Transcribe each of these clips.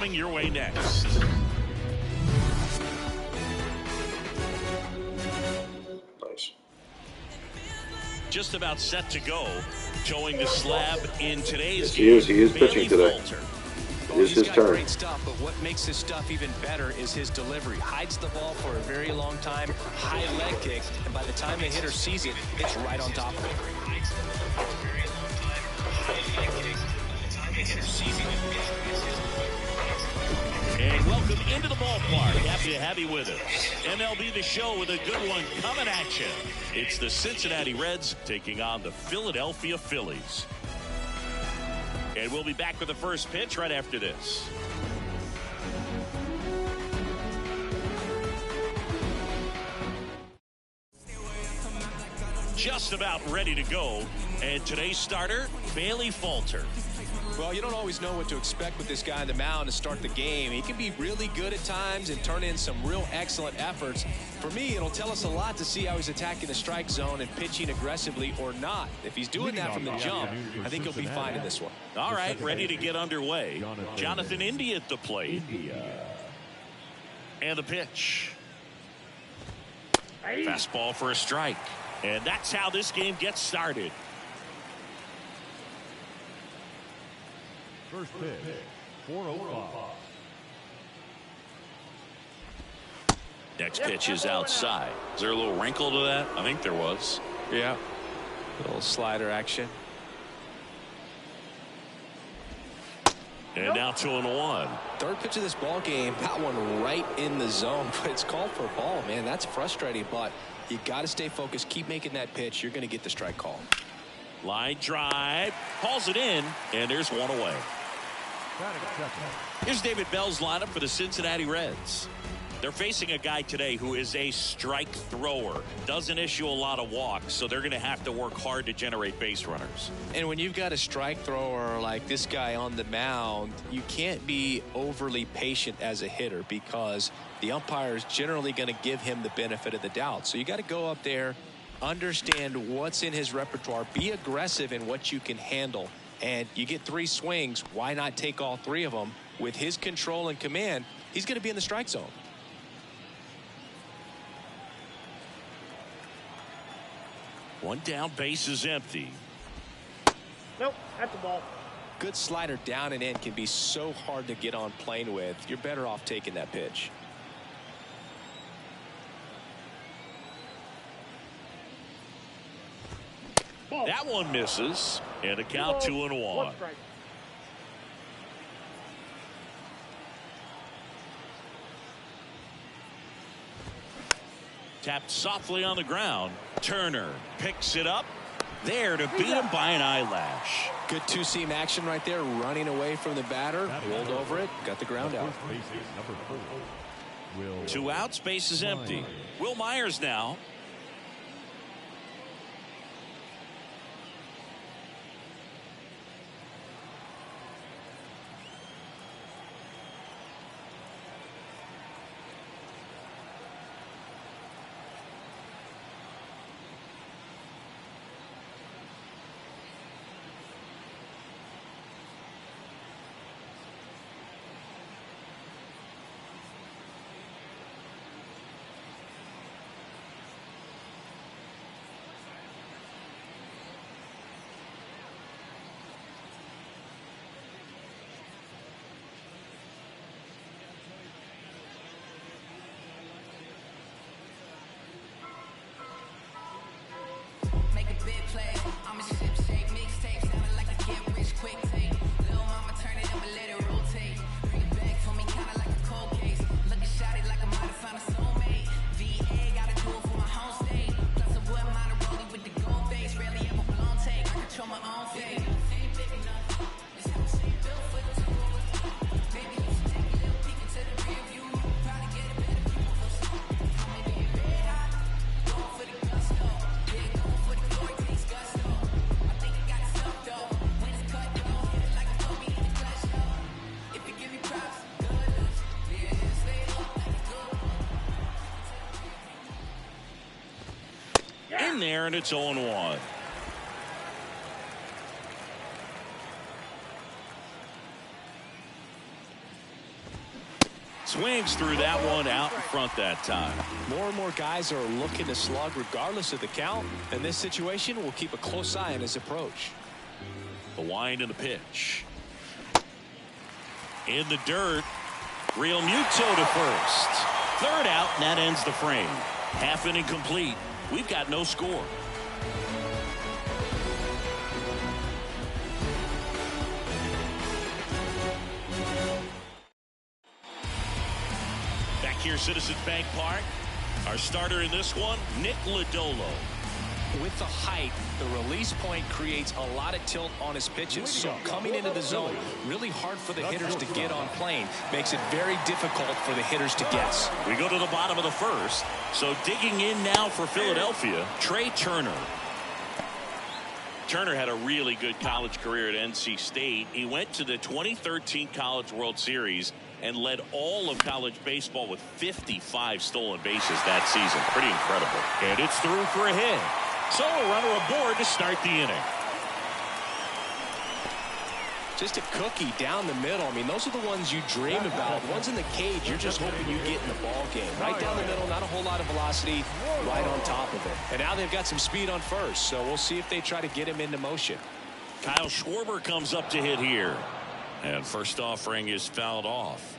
Coming your way next. Nice. Just about set to go. Showing the slab in today's Yes, game. he is pitching today. It is his turn. Great stuff, but what makes his stuff even better is his delivery. Hides the ball for a very long time, high leg kick, and by the time the hitter sees it, it's right on top of it. And welcome into the ballpark. Happy to have you with us. MLB The Show with a good one coming at you. It's the Cincinnati Reds taking on the Philadelphia Phillies. And we'll be back with the first pitch right after this. Just about ready to go. And today's starter, Bailey Falter. Well, you don't always know what to expect with this guy on the mound to start the game. He can be really good at times and turn in some real excellent efforts. For me, it'll tell us a lot to see how he's attacking the strike zone and pitching aggressively or not. If he's doing that from the jump, I think he'll be fine in this one. All right, ready to get underway. Jonathan India at the plate. And the pitch. Fastball for a strike. And that's how this game gets started. First pitch, 4:05. Next pitch is outside. Is there a little wrinkle to that? I think there was. Yeah. A little slider action. And now 2-1. Third pitch of this ball game, that one right in the zone, but it's called for a ball, man. That's frustrating, but you got to stay focused. Keep making that pitch. You're going to get the strike call. Line drive, hauls it in, and there's one away. Here's David Bell's lineup for the Cincinnati Reds. They're facing a guy today who is a strike thrower. Doesn't issue a lot of walks, so they're going to have to work hard to generate base runners. And when you've got a strike thrower like this guy on the mound, you can't be overly patient as a hitter because the umpire is generally going to give him the benefit of the doubt. So you got to go up there, understand what's in his repertoire, be aggressive in what you can handle. And you get 3 swings, why not take all 3 of them? With his control and command, he's going to be in the strike zone. One down, base is empty. Nope, that's a ball. Good slider down and in can be so hard to get on plane with. You're better off taking that pitch. Ball. That one misses, and a count 2-1. Tapped softly on the ground. Turner picks it up. There to beat him by an eyelash. Good two-seam action right there, running away from the batter. Rolled over it, got the ground out. 2 outs, base is empty. Will Myers now. In there, and it's 0-1. Swings through that one out in front that time. More and more guys are looking to slug regardless of the count. In this situation, we'll keep a close eye on his approach. The wind and the pitch. In the dirt. Real Muto to first. Third out, and that ends the frame. Half inning complete. We've got no score. Back here, Citizens Bank Park. Our starter in this one, Nick Lodolo. With the height, the release point creates a lot of tilt on his pitches. So coming into the zone, really hard for the hitters to get on plane. Makes it very difficult for the hitters to guess. We go to the bottom of the first. So digging in now for Philadelphia, Trey Turner. Turner had a really good college career at NC State. He went to the 2013 College World Series and led all of college baseball with 55 stolen bases that season. Pretty incredible. And it's through for a hit. So a runner aboard to start the inning. Just a cookie down the middle. I mean, those are the ones you dream about. Ones in the cage, you're just hoping you get in the ball game. Right down the middle, not a whole lot of velocity, right on top of it. And now they've got some speed on first, so we'll see if they try to get him into motion. Kyle Schwarber comes up to hit here. And first offering is fouled off.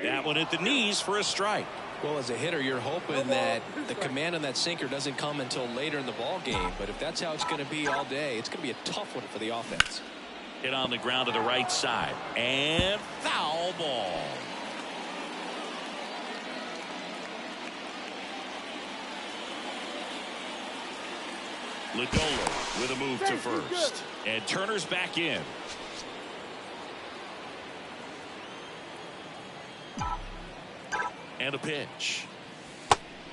That one at the knees for a strike. Well, as a hitter, you're hoping that the command on that sinker doesn't come until later in the ball game. But if that's how it's going to be all day, it's going to be a tough one for the offense. Hit on the ground to the right side. And foul ball. Lodolo with a move to first. And Turner's back in. And a pitch.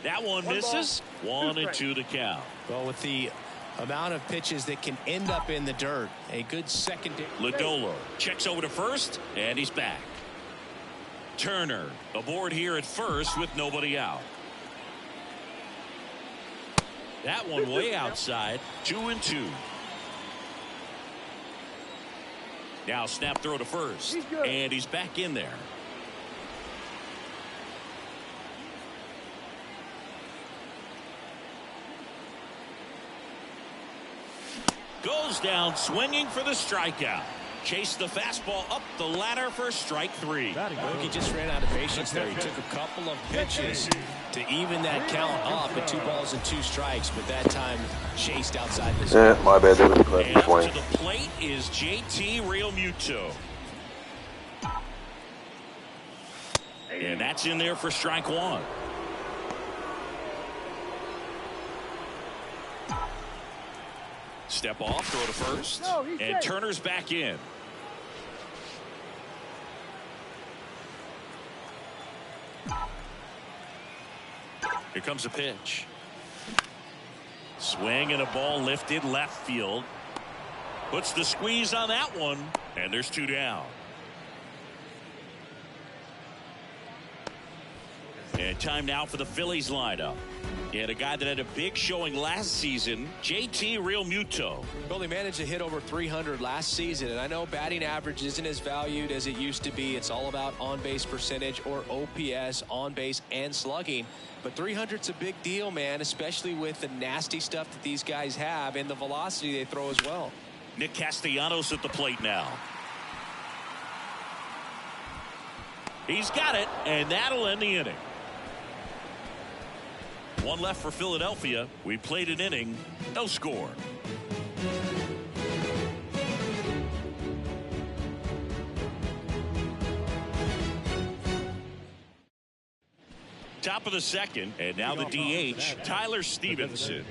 That one misses. 1-2 to count. Well, with the amount of pitches that can end up in the dirt, a good secondary. Lodolo checks over to first, and he's back. Turner aboard here at first with nobody out. That one way outside. 2-2. Now snap throw to first, and he's back in there. Goes down swinging for the strikeout. Chased the fastball up the ladder for strike three. He just ran out of patience there. He took a couple of pitches to even that count up at 2 balls and 2 strikes, but that time chased outside the zone. Yeah, my bad. That was a And up swing. to the plate is JT Realmuto. And that's in there for strike one. Step off, throw to first, and Turner's back in. Here comes a pitch. Swing and a ball lifted left field. Puts the squeeze on that one, and there's 2 down. And time now for the Phillies lineup. You had a guy that had a big showing last season, JT Realmuto. Well, he managed to hit over 300 last season, and I know batting average isn't as valued as it used to be. It's all about on-base percentage or OPS, on-base and slugging. But 300's a big deal, man, especially with the nasty stuff that these guys have and the velocity they throw as well. Nick Castellanos at the plate now. He's got it, and that'll end the inning. 1 left for Philadelphia. We played an inning, no score. Top of the second, and now the DH, Tyler Stevenson.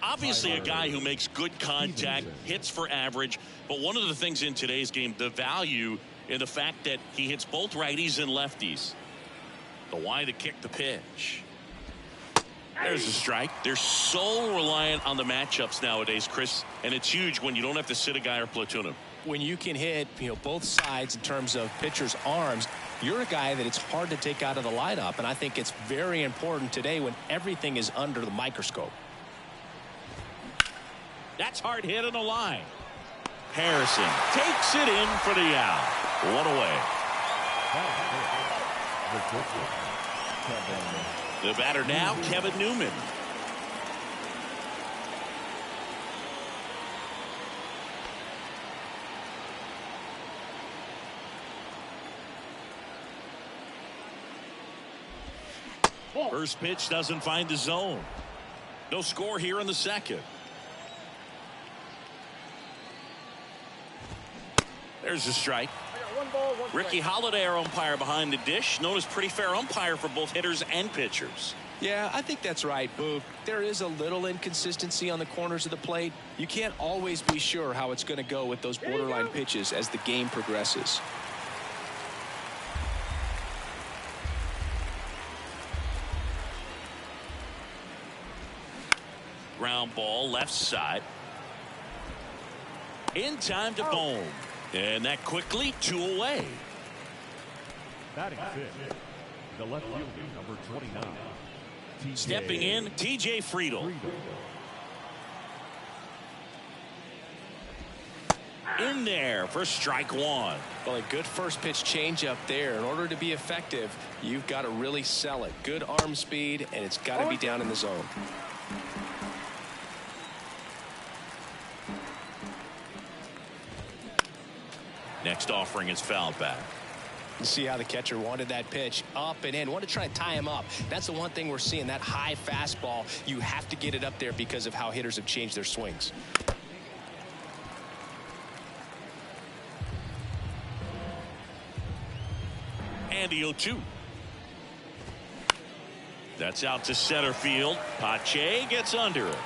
Obviously a guy who makes good contact, hits for average, but one of the things in today's game, the value in the fact that he hits both righties and lefties. The why to kick the pitch. There's a strike. They're so reliant on the matchups nowadays, Chris, and it's huge when you don't have to sit a guy or platoon him. When you can hit, both sides in terms of pitchers' arms, you're a guy that it's hard to take out of the lineup, and I think it's very important today when everything is under the microscope. That's hard hit on the line. Harrison takes it in for the out. One away. The batter now, Kevin Newman. First pitch doesn't find the zone. No score here in the second. There's a strike. One ball, one Ricky Holiday, our umpire behind the dish, known as pretty fair umpire for both hitters and pitchers. Yeah, I think that's right, Boog. There is a little inconsistency on the corners of the plate. You can't always be sure how it's going to go with those borderline pitches as the game progresses. Ground ball left side. In time to Bohm. And that quickly 2 away. Batting fifth, the left fielder, number 29. Stepping in, T.J. Friedel. In there for strike one. Well, a good first pitch changeup there. In order to be effective, you've got to really sell it. Good arm speed, and it's got to be down in the zone. Next offering is fouled back. You see how the catcher wanted that pitch up and in. Want to try to tie him up. That's the one thing we're seeing, that high fastball. You have to get it up there because of how hitters have changed their swings. And the 0-2. That's out to center field. Pache gets under it.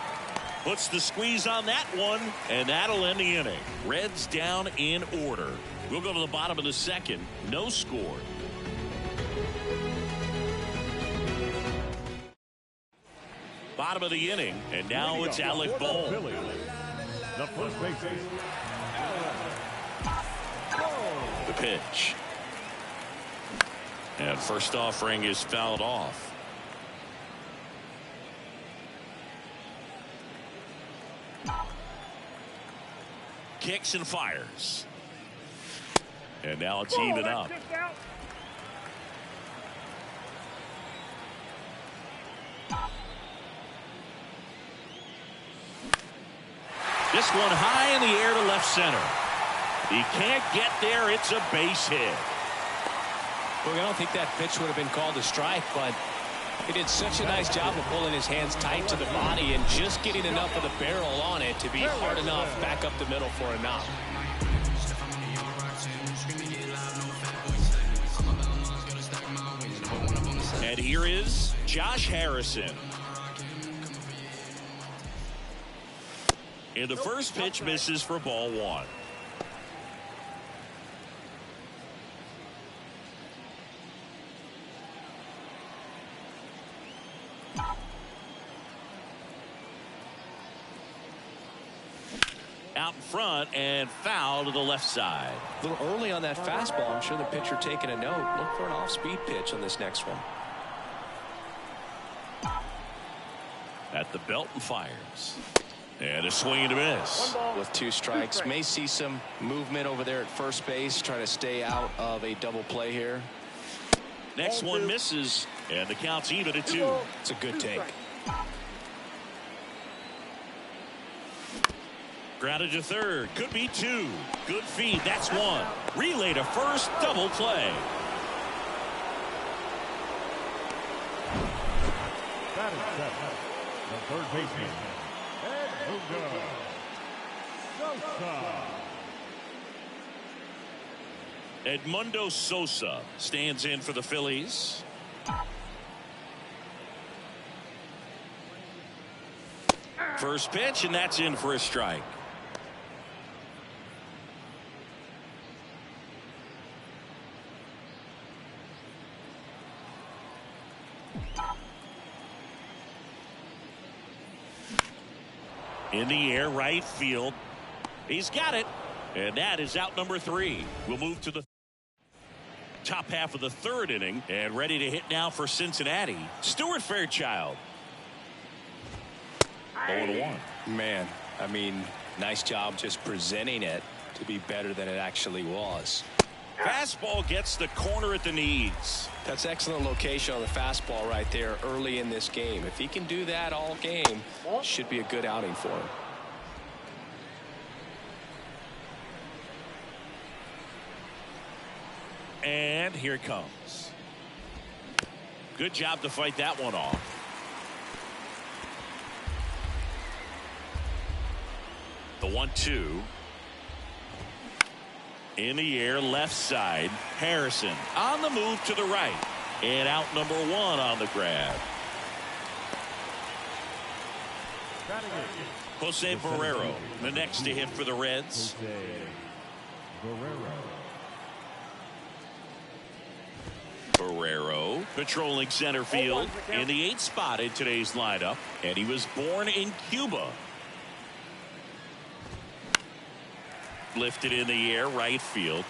Puts the squeeze on that one, and that'll end the inning. Reds down in order. We'll go to the bottom of the second. No score. Bottom of the inning, and now it's Alec Bohm. Phillies, the first baseman. The pitch. And first offering is fouled off. Kicks and fires. And now it's even up. This one high in the air to left center. He can't get there. It's a base hit. Well, I don't think that pitch would have been called a strike, but he did such a nice job of pulling his hands tight to the body and just getting enough of the barrel on it to be hard enough back up the middle for a knock. And here is Josh Harrison. And the first pitch misses for ball one. Out in front and foul to the left side. A little early on that fastball. I'm sure the pitcher taking a note. Look for an off-speed pitch on this next one. At the belt and fires. And a swing and a miss. With 2 strikes. May see some movement over there at first base. Trying to stay out of a double play here. Next one misses. And the count's even at 2. It's a good take. Grounded to third. Could be 2. Good feed. That's 1. Relay to first. Double play. Batting seventh, the third baseman. Edmundo Sosa stands in for the Phillies. First pitch, and that's in for a strike. In the air, right field. He's got it. And that is out number 3. We'll move to the Top half of the third inning, and ready to hit now for Cincinnati, Stuart Fairchild. 0-1. Man, I mean, nice job just presenting it to be better than it actually was. Fastball gets the corner at the knees. That's excellent location on the fastball right there early in this game. If he can do that all game, should be a good outing for him. And here it comes. Good job to fight that one off. The 1-2. In the air, left side. Harrison on the move to the right. And out number 1 on the grab. Jose Barrero, the next to hit for the Reds. Barrero patrolling center field in the 8th spot in today's lineup. And he was born in Cuba. Lifted in the air, right field.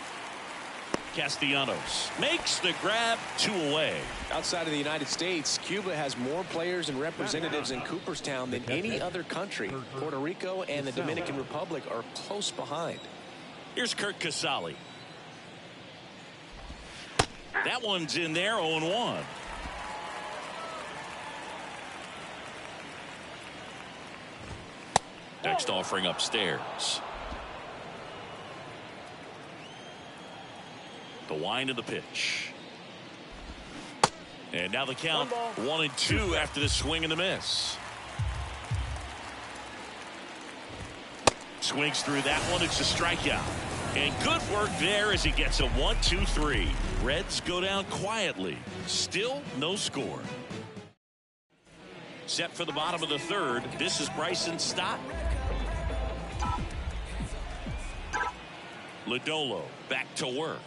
Castellanos makes the grab, 2 away. Outside of the United States, Cuba has more players and representatives in Cooperstown than any other country. Puerto Rico and the Dominican Republic are close behind. Here's Kurt Casale. That one's in there, 0-1. Next offering upstairs. The wind of the pitch. And now the count 1-2 after the swing and the miss. Swings through that one. It's a strikeout. And good work there as he gets a 1-2-3. Reds go down quietly. Still no score. Set for the bottom of the third. This is Bryson Stott. Lodolo back to work.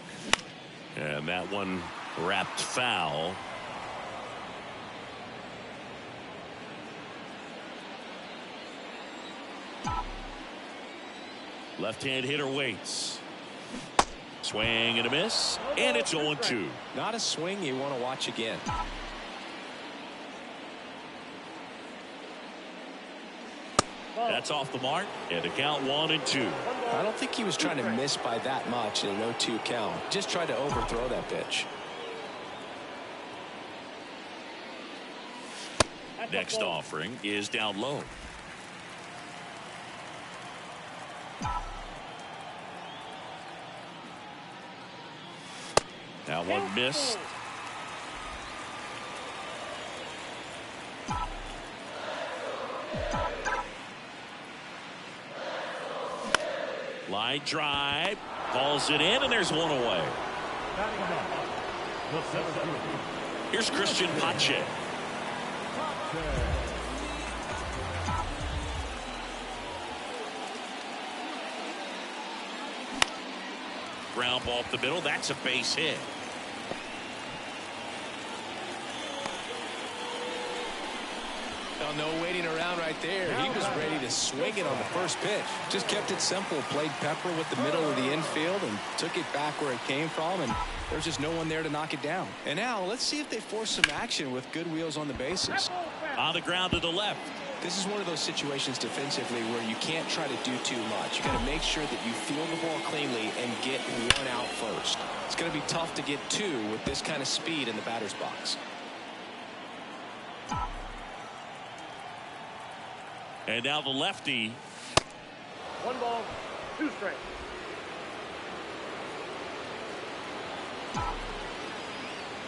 And that one wrapped foul. Left-hand hitter waits. Swing and a miss. And it's 0-2. Not a swing you want to watch again. That's off the mark. And the count 1-2. I don't think he was trying to miss by that much in an 0-2 count. Just tried to overthrow that pitch. Next offering is down low. Now one missed. Line drive, calls it in, and there's one away. Here's Christian Pache. Ground ball up the middle. That's a base hit. No waiting around right there. He was ready to swing it on the first pitch. Just kept it simple. Played pepper with the middle of the infield and took it back where it came from. And there's just no one there to knock it down. And now let's see if they force some action with good wheels on the bases. On the ground to the left. This is one of those situations defensively where you can't try to do too much. You got to make sure that you field the ball cleanly and get one out first. It's going to be tough to get two with this kind of speed in the batter's box. And now the lefty. 1 ball, 2 strikes.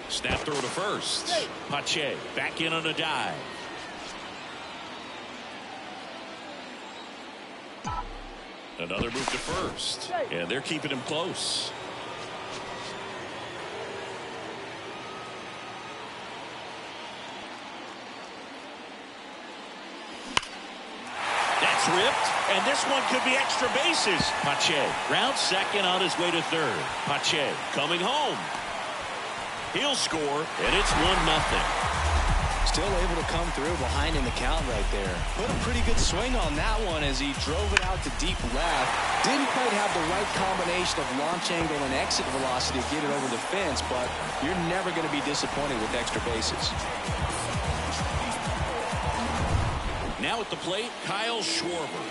Snap throw to first. Pache back in on a dive. Another move to first. And they're keeping him close. That's ripped. And this one could be extra bases. Pache round second on his way to third. Pache coming home. He'll score, and it's 1-0. Still able to come through behind in the count right there. Put a pretty good swing on that one as he drove it out to deep left. Didn't quite have the right combination of launch angle and exit velocity to get it over the fence, but you're never going to be disappointed with extra bases. Now at the plate, Kyle Schwarber.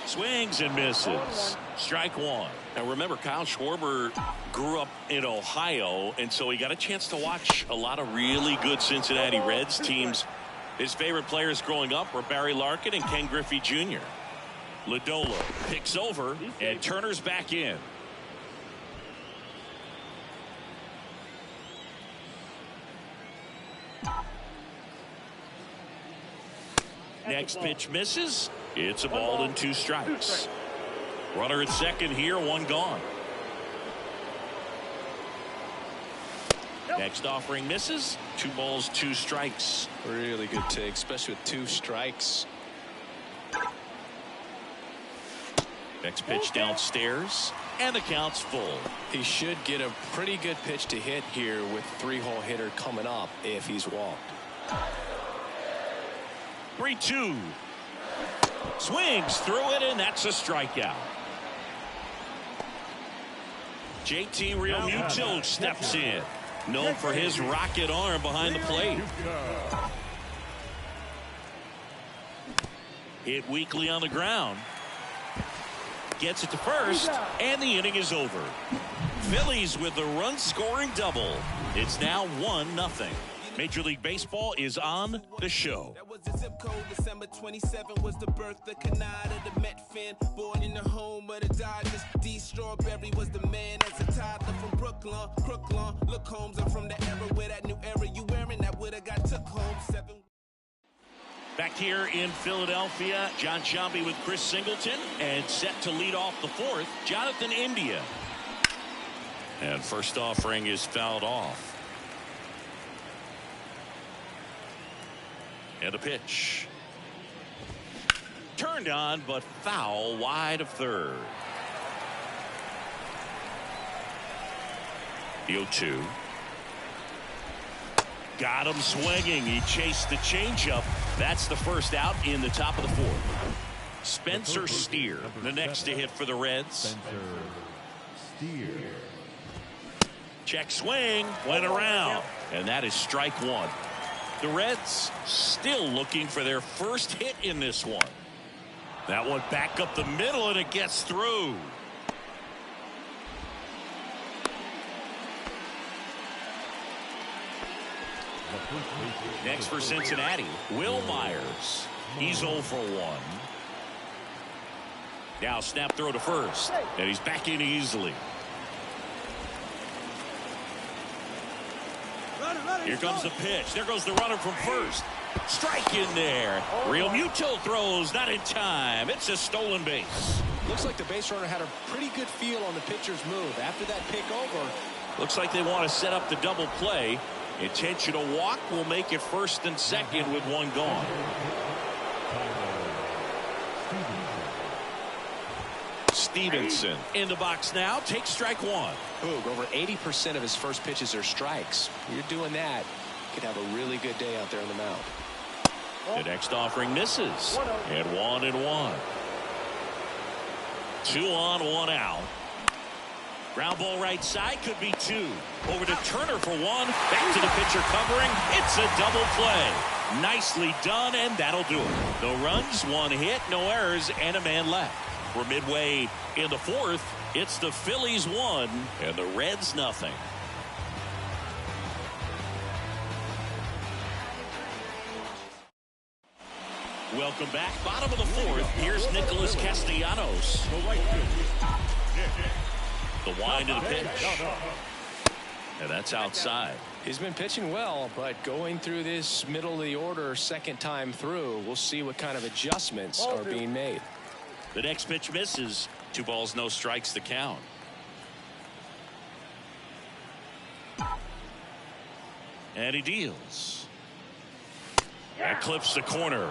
Swings and misses. Strike one. Now remember, Kyle Schwarber grew up in Ohio, and so he got a chance to watch a lot of really good Cincinnati Reds teams. His favorite players growing up were Barry Larkin and Ken Griffey Jr. Lodolo picks over, and Turner's back in. Next pitch misses. It's a ball and 2 strikes. Runner at second here, 1 gone. Next offering misses. 2 balls, 2 strikes. Really good take, especially with 2 strikes. Next pitch downstairs, and the count's full. He should get a pretty good pitch to hit here with 3-hole hitter coming up if he's walked. 3-2. Swings through it, and that's a strikeout. JT Realmuto steps in, known for his rocket arm behind the plate. Hit weakly on the ground. Gets it to first, and the inning is over. Phillies with the run-scoring double. It's now 1-0. Major League Baseball is on the show. That was the zip code. December 27 was the birth of Canada, the Met fan, born in the home of the Dodgers. D. Strawberry was the man as a toddler from Brooklyn. Look, Holmes, I'm from the era where that new era you wearing that would have got took home 7. Back here in Philadelphia, John Sciambi with Chris Singleton, and set to lead off the 4th, Jonathan India. And first offering is fouled off. And a pitch. Turned on, but foul wide of third. The 0-2. Got him swinging. He chased the changeup. That's the first out in the top of the 4th. Spencer Steer, the next to hit for the Reds. Check swing, went around, and that is strike 1. The Reds still looking for their first hit in this one. That one back up the middle, and it gets through. Next for Cincinnati, Will Myers. He's 0 for 1. Now snap throw to first, and he's back in easily. Here comes the pitch. There goes the runner from first. Strike in there. Realmuto throws, not in time. It's a stolen base. Looks like the base runner had a pretty good feel on the pitcher's move. After that pick over, looks like they want to set up the double play. Intentional walk will make it first and second with 1 gone. Stevenson in the box now. Takes strike 1. Boog, over 80% of his first pitches are strikes. You're doing that, you could have a really good day out there on the mound. The next offering misses. And 1-1. 2 on, 1 out. Ground ball right side, could be 2. Over to Turner for 1. Back to the pitcher covering. It's a double play. Nicely done, and that'll do it. No runs, 1 hit, no errors, and a man left. We're midway in the 4th. It's the Phillies 1 and the Reds 0. Welcome back. Bottom of the 4th. Here's Nicholas Castellanos. The wind of the pitch. And that's outside. He's been pitching well, but going through this middle of the order second time through, we'll see what kind of adjustments are being made. The next pitch misses. 2 balls, no strikes, the count. And he deals. That clips the corner.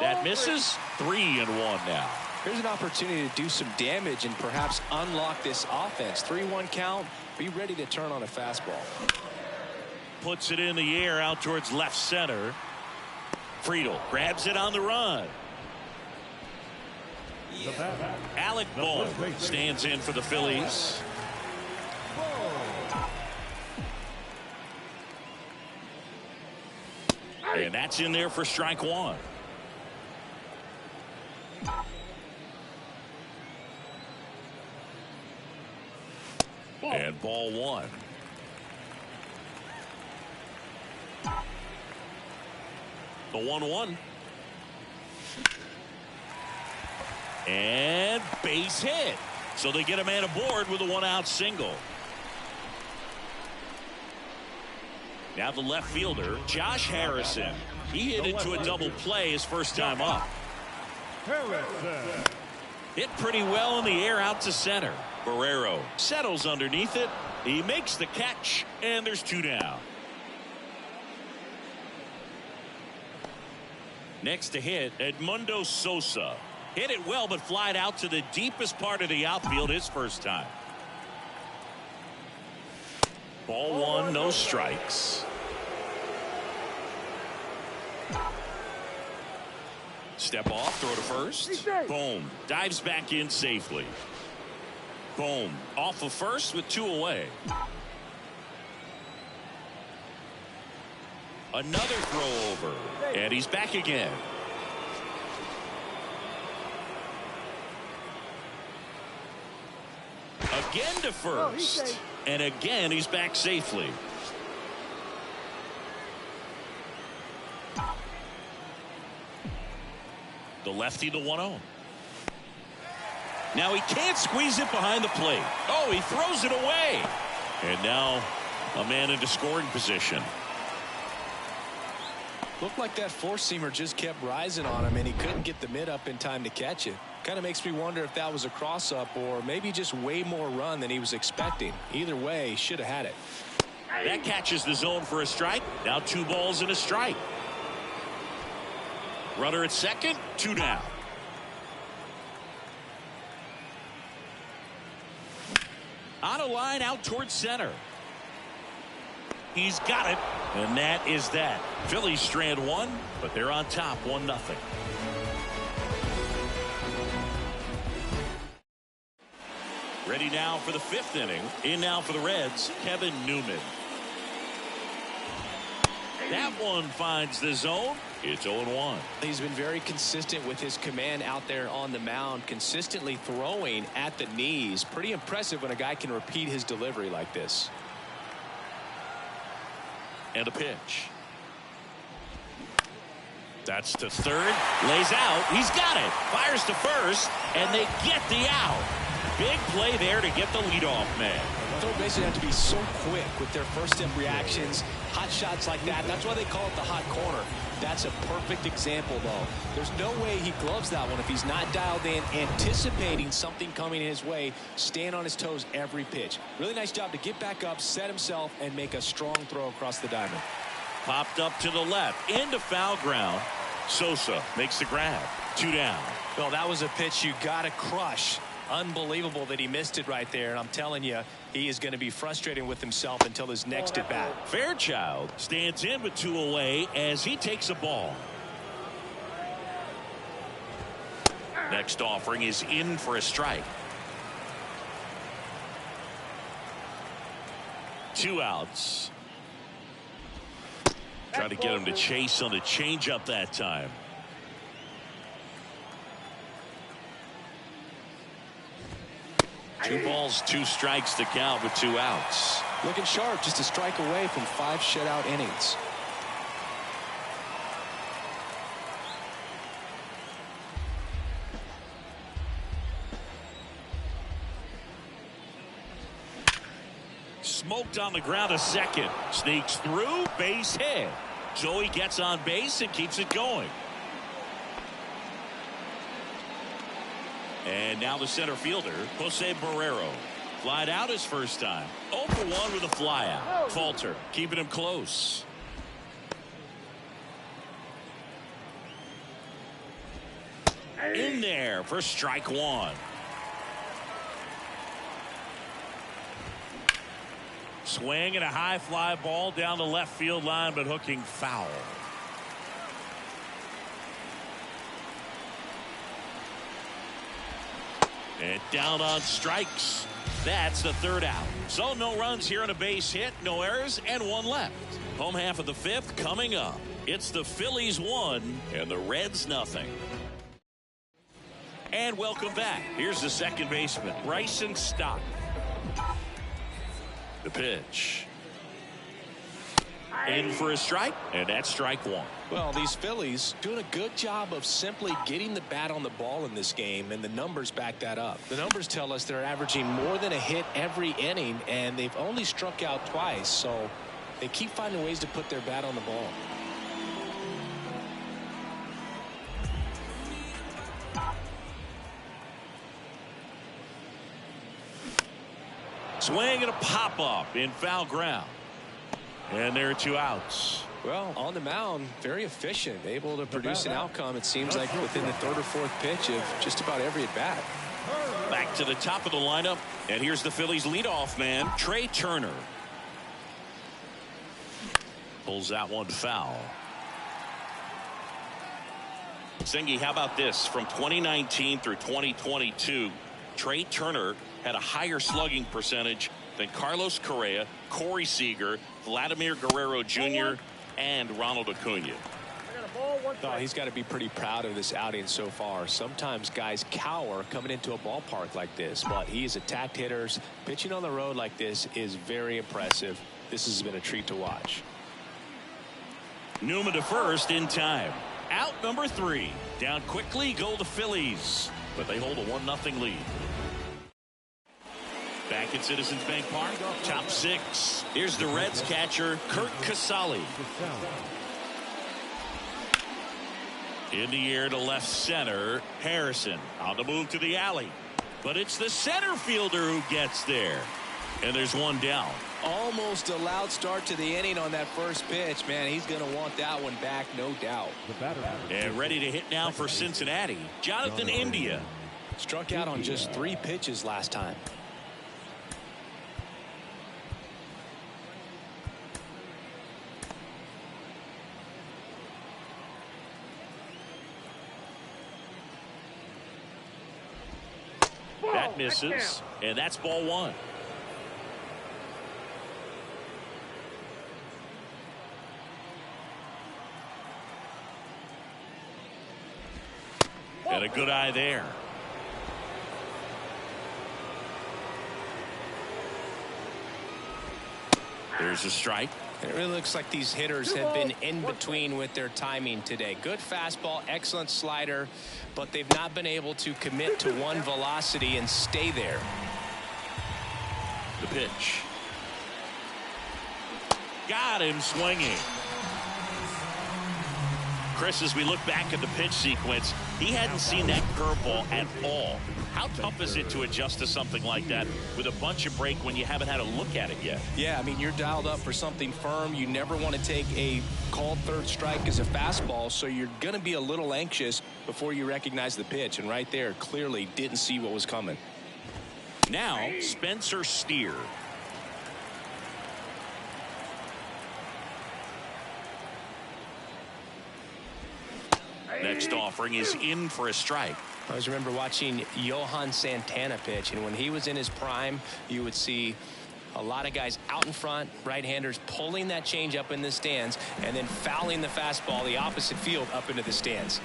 That misses. 3-1 now. Here's an opportunity to do some damage and perhaps unlock this offense. 3-1 count. Be ready to turn on a fastball. Puts it in the air out towards left center. Friedel grabs it on the run. Alec Bohm stands in for the Phillies. And that's in there for strike one. And ball one. The 1-1. And base hit. So they get a man aboard with a 1-out single. Now the left fielder, Josh Harrison. He hit into a double play his first time up. Harrison. Hit pretty well in the air out to center. Barrero settles underneath it. He makes the catch, and there's 2 down. Next to hit, Edmundo Sosa. Hit it well, but flied out to the deepest part of the outfield his first time. Ball one, no strikes. Step off, throw to first. Boom. Dives back in safely. Boom. Off of first with 2 away. Another throw over. And he's back again. Again to first. And again he's back safely. The lefty, the 1-0. Now he can't squeeze it behind the plate. Oh, he throws it away. And now a man into scoring position. Looked like that four-seamer just kept rising on him, and he couldn't get the mid up in time to catch it. Kind of makes me wonder if that was a cross-up or maybe just way more run than he was expecting. Either way, should have had it. That catches the zone for a strike. Now 2 balls and a strike. Runner at second, 2 down. On a line out towards center. He's got it, and that is that. Phillies strand 1, but they're on top 1-0. Ready now for the 5th inning. In now for the Reds, Kevin Newman. That one finds the zone. It's 0-1. He's been very consistent with his command out there on the mound, consistently throwing at the knees. Pretty impressive when a guy can repeat his delivery like this. And a pitch. That's to third. Lays out. He's got it. Fires to first. And they get the out. Big play there to get the leadoff man. Third basemen have to be so quick with their first step reactions. Hot shots like that. That's why they call it the hot corner. That's a perfect example, though. There's no way he gloves that one if he's not dialed in, anticipating something coming his way, staying on his toes every pitch. Really nice job to get back up, set himself, and make a strong throw across the diamond. Popped up to the left, into foul ground. Sosa makes the grab. 2 down. Well, that was a pitch you got to crush. Unbelievable that he missed it right there, and I'm telling you, he is going to be frustrated with himself until his next at bat. Fairchild stands in with 2 away as he takes a ball. Next offering is in for a strike. 2 outs. Try to get him to chase on the changeup that time. Two balls, 2 strikes to count with 2 outs. Looking sharp, just a strike away from 5 shutout innings. Smoked on the ground a second. Sneaks through, base hit. Joey gets on base and keeps it going. And now the center fielder, Jose Barrero. Flied out his first time. 0 for 1 with a fly out. Falter keeping him close. in there for strike one. Swing and a high fly ball down the left field line, but hooking foul. And down on strikes. That's the third out. So no runs here on a base hit, no errors, and one left. Home half of the fifth coming up. It's the Phillies 1 and the Reds nothing. And welcome back. Here's the second baseman, Bryson Stott. The pitch. In for a strike, and that's strike one. Well, these Phillies doing a good job of simply getting the bat on the ball in this game, and the numbers back that up. The numbers tell us they're averaging more than a hit every inning, and they've only struck out twice, so they keep finding ways to put their bat on the ball. Swing and a pop-up in foul ground. And there are two outs. Well, on the mound, very efficient, able to produce an outcome, it seems like, within the third or fourth pitch of just about every at-bat. Back to the top of the lineup, and here's the Phillies leadoff man, Trey Turner. Pulls that one foul. Singy, how about this? From 2019 through 2022, Trey Turner had a higher slugging percentage than Carlos Correa, Corey Seager, Vladimir Guerrero Jr., and Ronald Acuna. Oh, he's got to be pretty proud of this outing so far. Sometimes guys cower coming into a ballpark like this, but he's attacked hitters. Pitching on the road like this is very impressive. This has been a treat to watch. Newman to first in time. Out number 3. Down quickly go the Phillies, but they hold a 1-0 lead. Back at Citizens Bank Park, top 6. Here's the Reds catcher, Kurt Casale. In the air to left center, Harrison on the move to the alley. But it's the center fielder who gets there. And there's one down. Almost a loud start to the inning on that first pitch. Man, he's going to want that one back, no doubt. And ready to hit now for Cincinnati, Jonathan India. Struck out on just 3 pitches last time. That misses, and that's ball 1. And a good eye there. There's a strike. It really looks like these hitters have been in between with their timing today. Good fastball, excellent slider, but they've not been able to commit to one velocity and stay there. The pitch. Got him swinging. Chris, as we look back at the pitch sequence, he hadn't seen that curveball at all. How tough is it to adjust to something like that with a bunch of break when you haven't had a look at it yet? Yeah, I mean, you're dialed up for something firm. You never want to take a called third strike as a fastball, so you're going to be a little anxious before you recognize the pitch. And right there, clearly didn't see what was coming. Now, Spencer Steer. Next offering is in for a strike. I always remember watching Johan Santana pitch, and when he was in his prime, you would see a lot of guys out in front, right-handers pulling that change up in the stands and then fouling the fastball the opposite field up into the stands.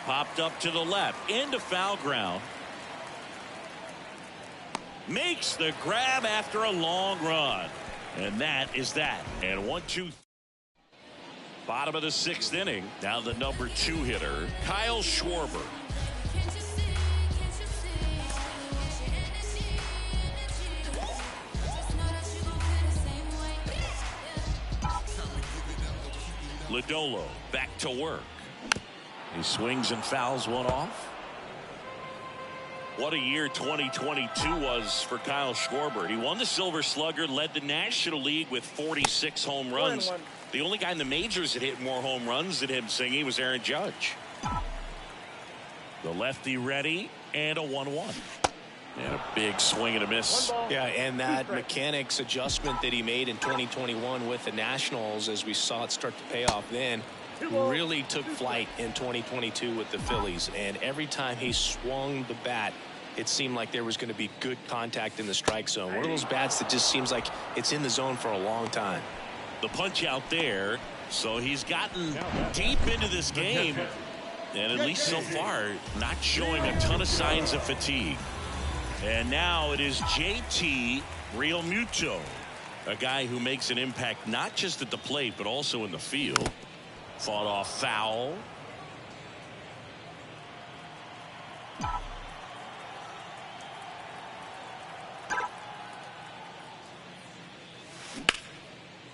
Popped up to the left into foul ground. Makes the grab after a long run, and that is that. And 1-2. Bottom of the 6th inning. Now the number 2 hitter, Kyle Schwarber. Lodolo back to work. He swings and fouls one off. What a year 2022 was for Kyle Schwarber. He won the Silver Slugger, led the National League with 46 home runs. The only guy in the majors that hit more home runs than him singing was Aaron Judge. The lefty ready, and a 1-1. And a big swing and a miss. Yeah, and that mechanics adjustment that he made in 2021 with the Nationals, as we saw it start to pay off then, really took flight in 2022 with the Phillies. And every time he swung the bat, it seemed like there was going to be good contact in the strike zone. One of those bats that just seems like it's in the zone for a long time. The punch out there, so he's gotten deep into this game, and at least so far, not showing a ton of signs of fatigue. And now it is JT Realmuto, a guy who makes an impact not just at the plate, but also in the field. Fought off foul.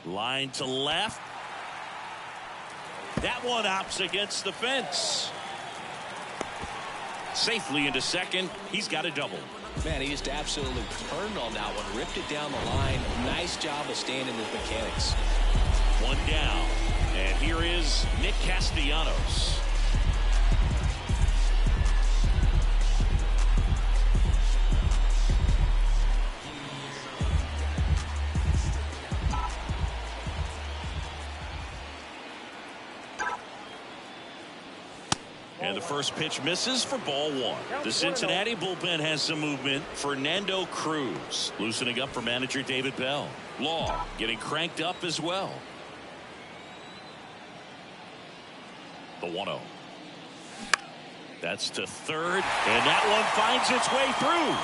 Line to left. That one opts against the fence. Safely into second. He's got a double. Man, he just absolutely turned on that one, ripped it down the line. Nice job of staying in his mechanics. One down, and here is Nick Castellanos. And the first pitch misses for ball one. The Cincinnati bullpen has some movement. Fernando Cruz loosening up for manager David Bell. Law getting cranked up as well. The 1-0. That's to third, and that one finds its way through.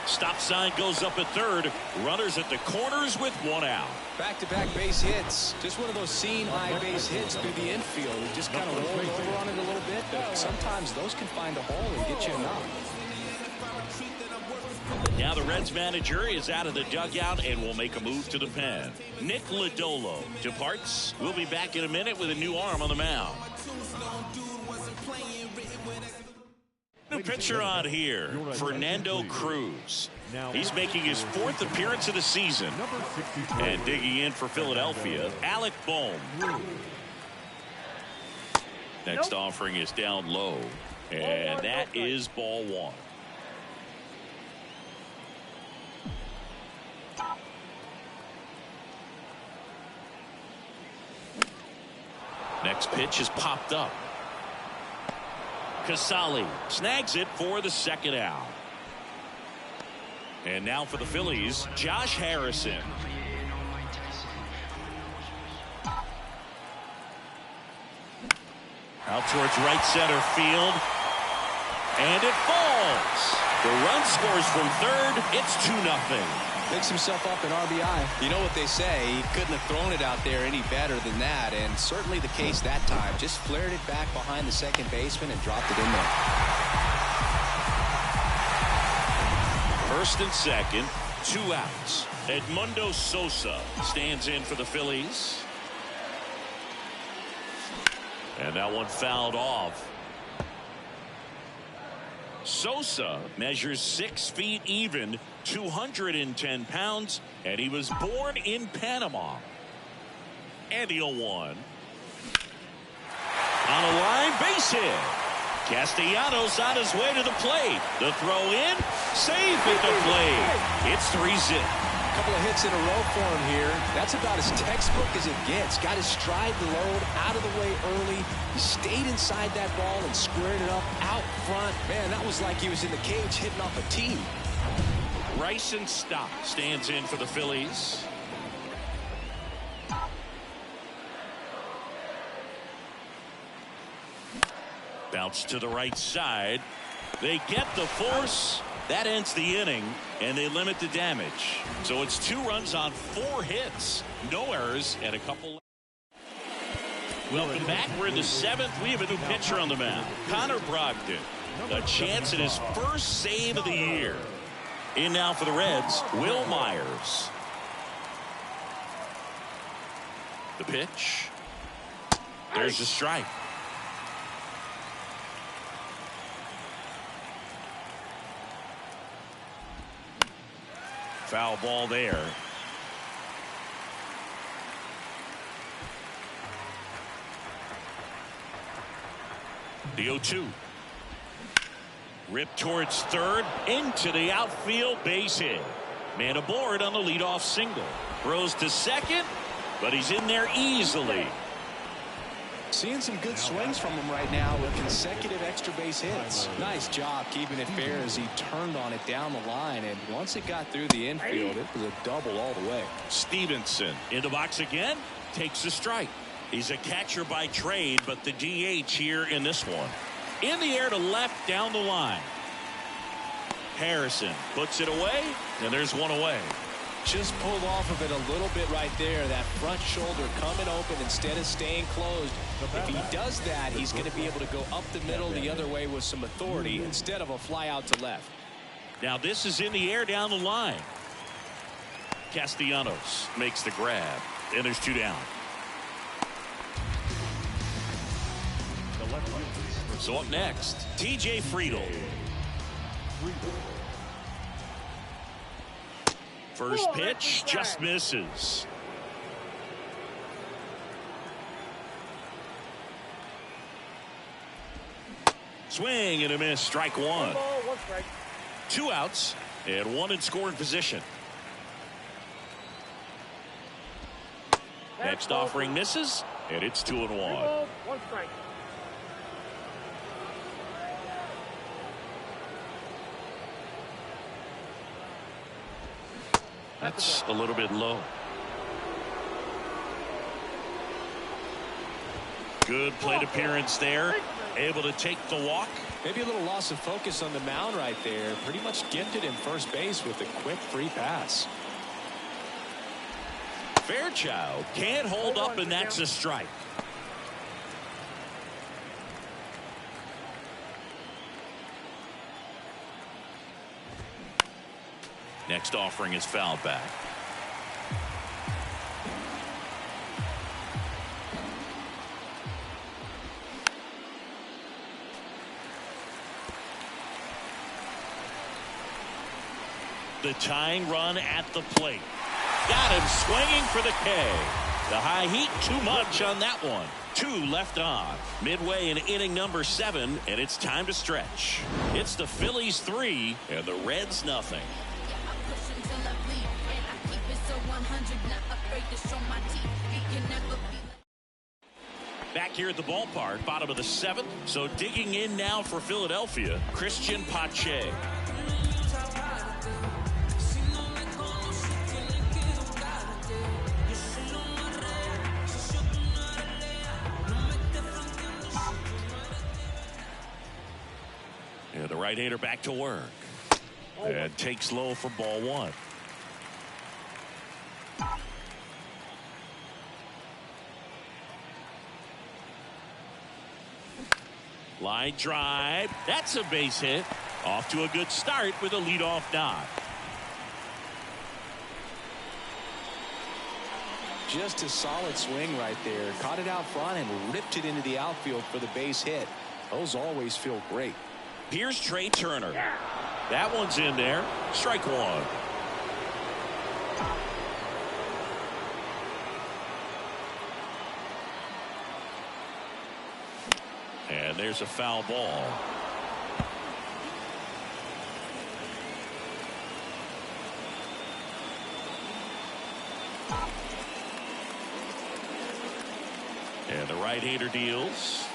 Stop sign goes up at third. Runners at the corners with one out. Back-to-back base hits. Just one of those seeing high base hits through the infield. You just kind of roll over on it a little bit, but sometimes those can find a hole and get you a knock. Now the Reds manager is out of the dugout and will make a move to the pen. Nick Lodolo departs. We'll be back in a minute with a new arm on the mound. New pitcher on here, Fernando Cruz. He's making his fourth appearance of the season. And digging in for Philadelphia, Alec Bohm. Next offering is down low. And that is ball one. Next pitch is popped up. Casali snags it for the second out. And now for the Phillies, Josh Harrison. Out towards right center field. And it falls. The run scores from third. It's 2-0. Makes himself up an RBI. You know what they say, he couldn't have thrown it out there any better than that, and certainly the case that time. Just flared it back behind the second baseman and dropped it in there. First and second, 2 outs. Edmundo Sosa stands in for the Phillies. And that one fouled off. Sosa measures 6 feet even, 210 pounds, and he was born in Panama. And the 0-1. On a line, base hit. Castellanos on his way to the plate. The throw in, safe at the plate. It's 3-0. A couple of hits in a row for him here. That's about as textbook as it gets. Got his stride to load, out of the way early. He stayed inside that ball and squared it up out front. Man, that was like he was in the cage hitting off a tee. Bryson Stott stands in for the Phillies. Bounce to the right side. They get the force. That ends the inning, and they limit the damage. So it's 2 runs on 4 hits. No errors and a couple. Welcome back. We're in the 7th. We have a new pitcher on the mound. Connor Brogdon. A chance at his first save of the year. In now for the Reds, Will Myers. The pitch. There's the strike. Foul ball there. The 0-2. Ripped towards third, into the outfield, base hit. Man aboard on the leadoff single. Throws to second, but he's in there easily. Seeing some good swings from him right now with consecutive extra base hits. Nice job keeping it fair as he turned on it down the line, and once it got through the infield, it was a double all the way. Stevenson in the box again, takes a strike. He's a catcher by trade, but the DH here in this one. In the air to left down the line. Harrison puts it away, and there's one away. Just pulled off of it a little bit right there. That front shoulder coming open instead of staying closed. If he does that, he's going to be able to go up the middle the other way with some authority instead of a fly out to left. Now this is in the air down the line. Castellanos makes the grab, and there's 2 down. So up next, TJ Friedl. First pitch just misses. Swing and a miss. Strike 1. 1 ball, 1 strike. 2 outs and 1 in scoring position. Next offering misses, and it's 2-1. 3 balls, 1 strike. That's a little bit low. Good plate appearance there. Able to take the walk. Maybe a little loss of focus on the mound right there. Pretty much gifted him first base with a quick free pass. Fairchild can't hold up, and that's a strike. Next offering is fouled back. The tying run at the plate. Got him swinging for the K. The high heat, too much on that one. 2 left on. Midway in inning number 7, and it's time to stretch. It's the Phillies 3 and the Reds nothing. Back here at the ballpark, bottom of the 7th. So digging in now for Philadelphia, Christian Pache. And the right-hander back to work. And takes low for ball 1. Line drive. That's a base hit. Off to a good start with a leadoff nod. Just a solid swing right there. Caught it out front and ripped it into the outfield for the base hit. Those always feel great. Here's Trey Turner. That one's in there. Strike 1. And there's a foul ball. And the right-hander deals.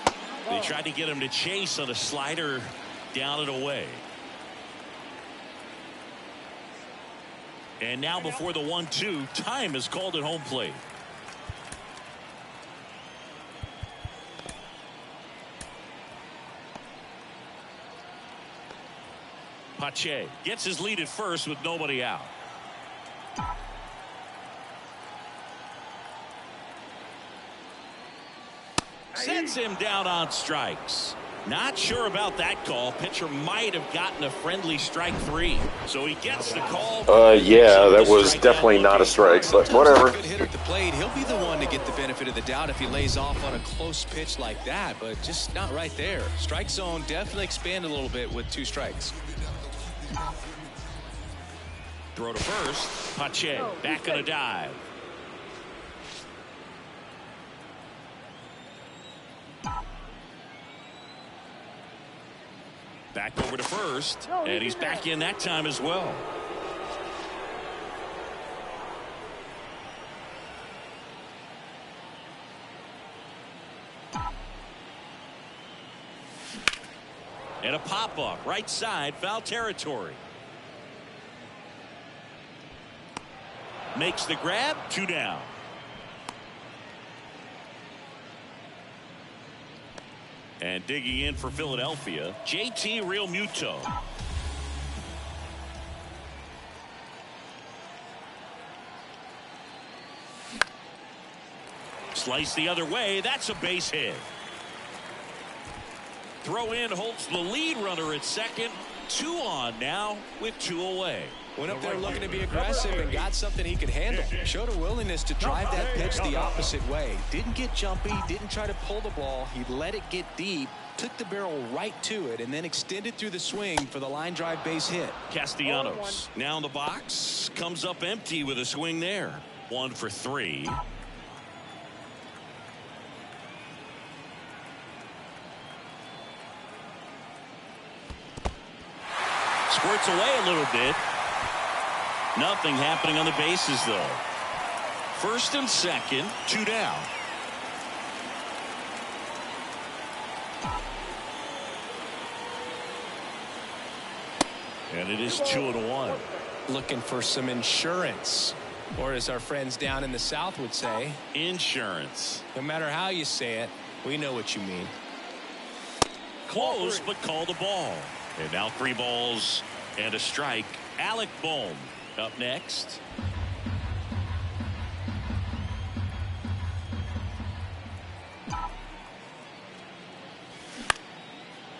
They tried to get him to chase on a slider down and away. And now before the 1-2, time is called at home plate. Pache gets his lead at first with nobody out. Sends him down on strikes. Not sure about that call. Pitcher might have gotten a friendly strike 3. So he gets the call. Yeah, that was definitely not a strike, but whatever. Good hitter at the plate. He'll be the one to get the benefit of the doubt if he lays off on a close pitch like that, but just not right there. Strike zone definitely expanded a little bit with 2 strikes. Throw to first. Pache back on a dive. Back over to first, and he's back in that time as well. And a pop-up, right side, foul territory. Makes the grab, 2 down. And digging in for Philadelphia, JT Realmuto. Slice the other way, that's a base hit. Throw in holds the lead runner at second. 2 on now with 2 away. Went up there looking to be aggressive and got something he could handle. Showed a willingness to drive that pitch the opposite way. Didn't get jumpy, didn't try to pull the ball. He let it get deep, took the barrel right to it, and then extended through the swing for the line drive base hit. Castellanos now in the box, comes up empty with a swing there. 1 for 3. Squirts away a little bit. Nothing happening on the bases, though. First and second, 2 down. And it is 2-1. Looking for some insurance, or as our friends down in the South would say, insurance. No matter how you say it, we know what you mean. Close, but call the ball. And now 3 balls and a strike. Alec Bohm up next.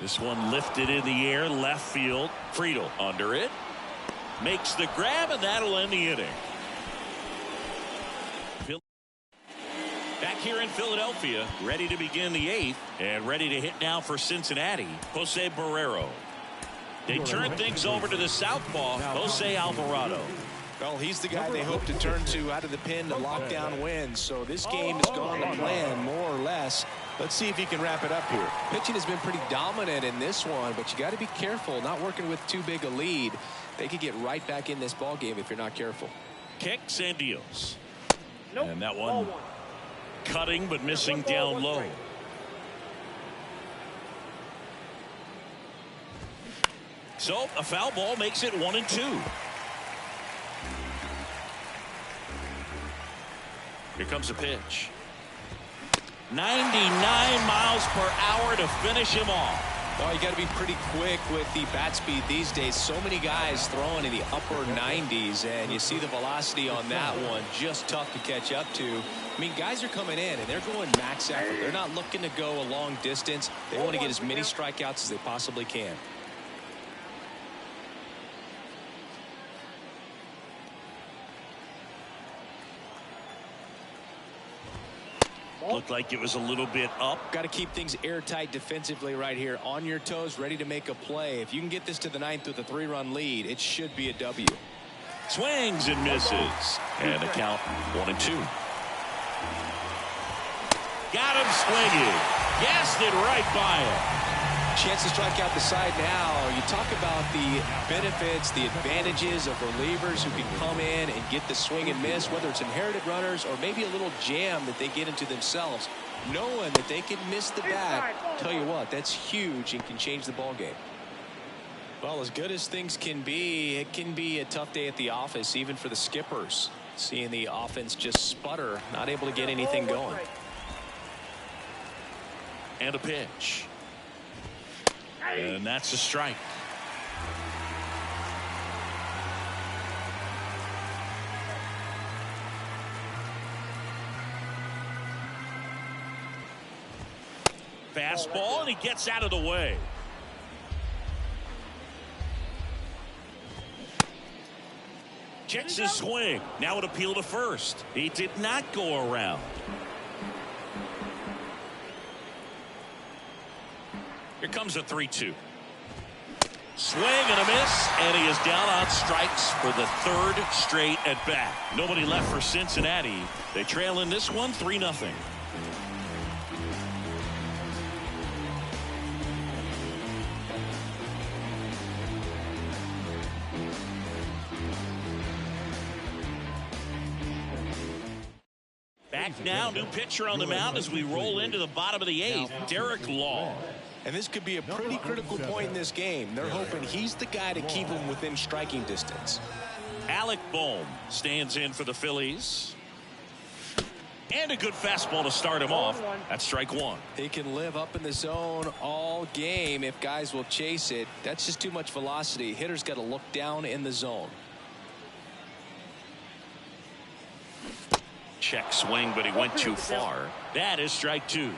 This one lifted in the air, left field. Friedel under it. Makes the grab, and that'll end the inning. Back here in Philadelphia, ready to begin the 8th, and ready to hit now for Cincinnati, Jose Barrero. They turn things over to the southpaw, Jose Alvarado. Well, he's the guy they hope to turn to out of the pen to lock down wins. So this game has gone to plan, more or less. Let's see if he can wrap it up here. Pitching has been pretty dominant in this one, but you got to be careful, not working with too big a lead. They could get right back in this ball game if you're not careful. Kicks and deals. And that one cutting but missing down low. So a foul ball makes it 1-2. Here comes a pitch. 99 miles per hour to finish him off. Well, you got to be pretty quick with the bat speed these days. So many guys throwing in the upper 90s, and you see the velocity on that one. Just tough to catch up to. I mean, guys are coming in, and they're going max effort. They're not looking to go a long distance. They want to get as many strikeouts as they possibly can. Looked like it was a little bit up. Got to keep things airtight defensively right here. On your toes, ready to make a play. If you can get this to the 9th with a 3-run lead, it should be a W. Swings and misses. And the count 1-2. Got him swinging. Gassed it right by him. Chance to strike out the side now. You talk about the benefits, the advantages of relievers who can come in and get the swing and miss, whether it's inherited runners or maybe a little jam that they get into themselves. Knowing that they can miss the bat, tell you what, that's huge and can change the ball game. Well, as good as things can be, it can be a tough day at the office, even for the skippers. Seeing the offense just sputter, not able to get anything going. And a pitch. And that's a strike. Fastball, and he gets out of the way. Checks his swing. Now an appeal to first. He did not go around. Here comes a 3-2. Swing and a miss, and he is down on strikes for the 3rd straight at bat. Nobody left for Cincinnati. They trail in this one 3-0. back now. New pitcher on the mound as we roll into the bottom of the 8th. Derek Law. And this could be a pretty critical point in this game. They're hoping he's the guy to keep them within striking distance. Alec Bohm stands in for the Phillies. And a good fastball to start him off. That's strike 1. He can live up in the zone all game if guys will chase it. That's just too much velocity. Hitter's got to look down in the zone. Check swing, but he went too far. That is strike 2.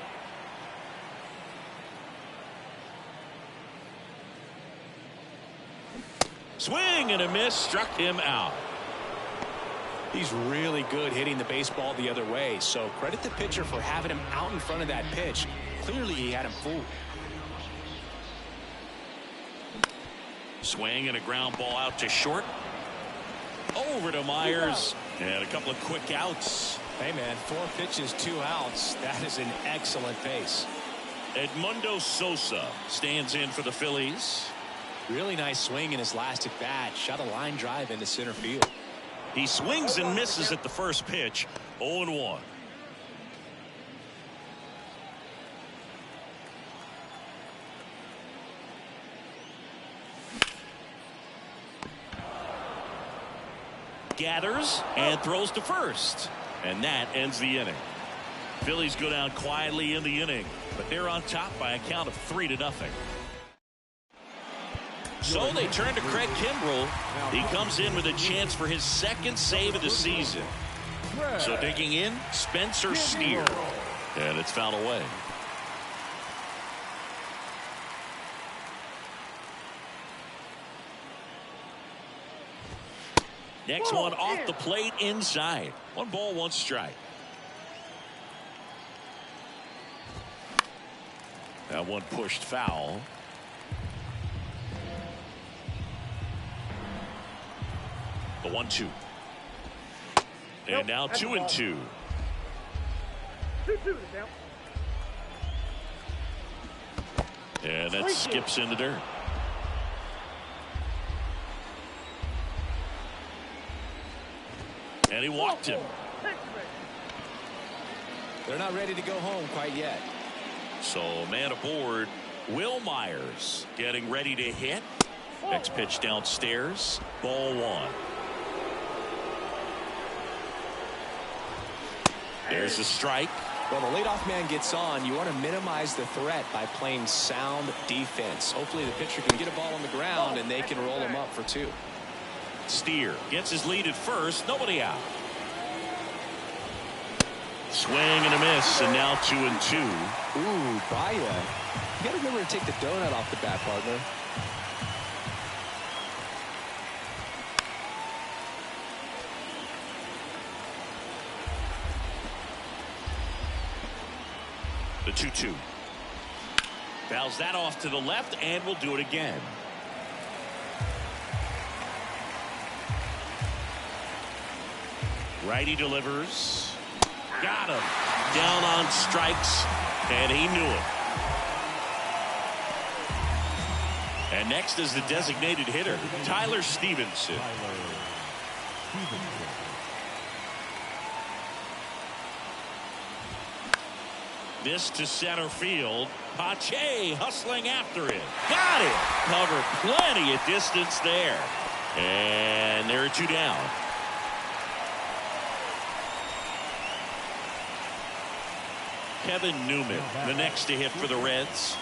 Swing and a miss, struck him out. He's really good hitting the baseball the other way, so credit the pitcher for having him out in front of that pitch. Clearly he had him fooled. Swing and a ground ball out to short. Over to Myers. And a couple of quick outs. Hey man, 4 pitches, 2 outs. That is an excellent pace. Edmundo Sosa stands in for the Phillies. Really nice swing in his last at bat. Shot a line drive into center field. He swings and misses at the first pitch. 0-1. Gathers and throws to first. And that ends the inning. Phillies go down quietly in the inning, but they're on top by a count of 3-0. So they turn to Craig Kimbrell. He comes in with a chance for his 2nd save of the season. So digging in, Spencer Steer. And it's fouled away. Next one off the plate inside. 1 ball, 1 strike. That one pushed foul. The 1-2. And now 2-2. 2-2 now. And that skips in the dirt. And he walked him. They're not ready to go home quite yet. So man aboard. Will Myers getting ready to hit. Next pitch downstairs. Ball 1. There's a strike. Well, the leadoff man gets on. You want to minimize the threat by playing sound defense. Hopefully the pitcher can get a ball on the ground and they can roll him up for 2. Steer gets his lead at first. Nobody out. Swing and a miss, and now 2-2. Ooh, Baya. You got to remember to take the donut off the bat, partner. The 2-2. Fouls that off to the left, and we'll do it again. Righty delivers. Got him. Down on strikes, and he knew it. And next is the designated hitter, Tyler Stevenson. This to center field. Pache hustling after it. Got it. Covered plenty of distance there. And there are 2 down. Kevin Newman, the next to hit for the Reds.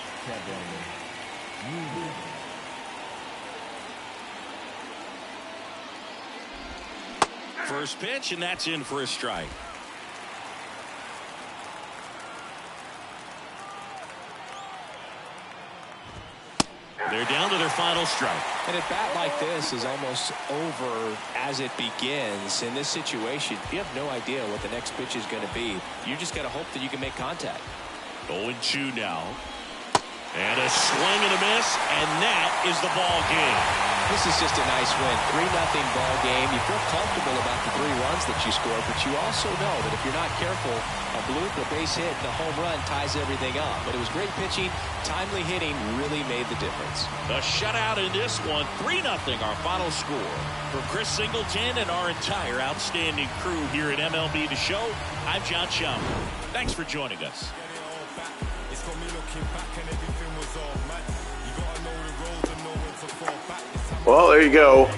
First pitch, and that's in for a strike. They're down to their final strike. And a bat like this is almost over as it begins. In this situation, you have no idea what the next pitch is going to be. You just got to hope that you can make contact. 0-2 now. And a swing and a miss, and that is the ball game. This is just a nice win. 3-0 ball game. You feel comfortable about the 3 runs that you scored, but you also know that if you're not careful, a bloop, a base hit, and a home run ties everything up. But it was great pitching. Timely hitting really made the difference. The shutout in this one, 3-0 our final score. For Chris Singleton and our entire outstanding crew here at MLB The Show, I'm John Schaum. Thanks for joining us. Well, there you go.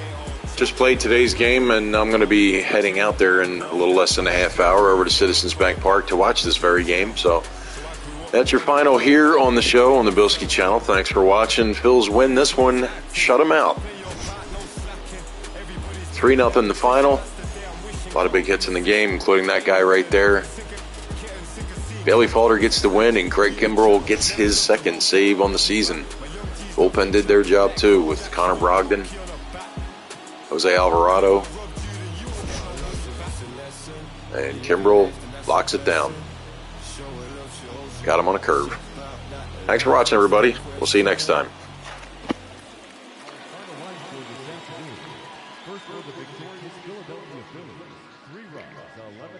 Just played today's game, and I'm going to be heading out there in a little less than a half hour over to Citizens Bank Park to watch this very game. So that's your final here on the show on the Bilski channel. Thanks for watching. Phils win this one. Shut them out. 3-0 the final. A lot of big hits in the game, including that guy right there. Bailey Falter gets the win, and Craig Kimbrell gets his second save on the season. Bullpen did their job too with Connor Brogdon, Jose Alvarado, and Kimbrell locks it down. Got him on a curve. Thanks for watching, everybody. We'll see you next time.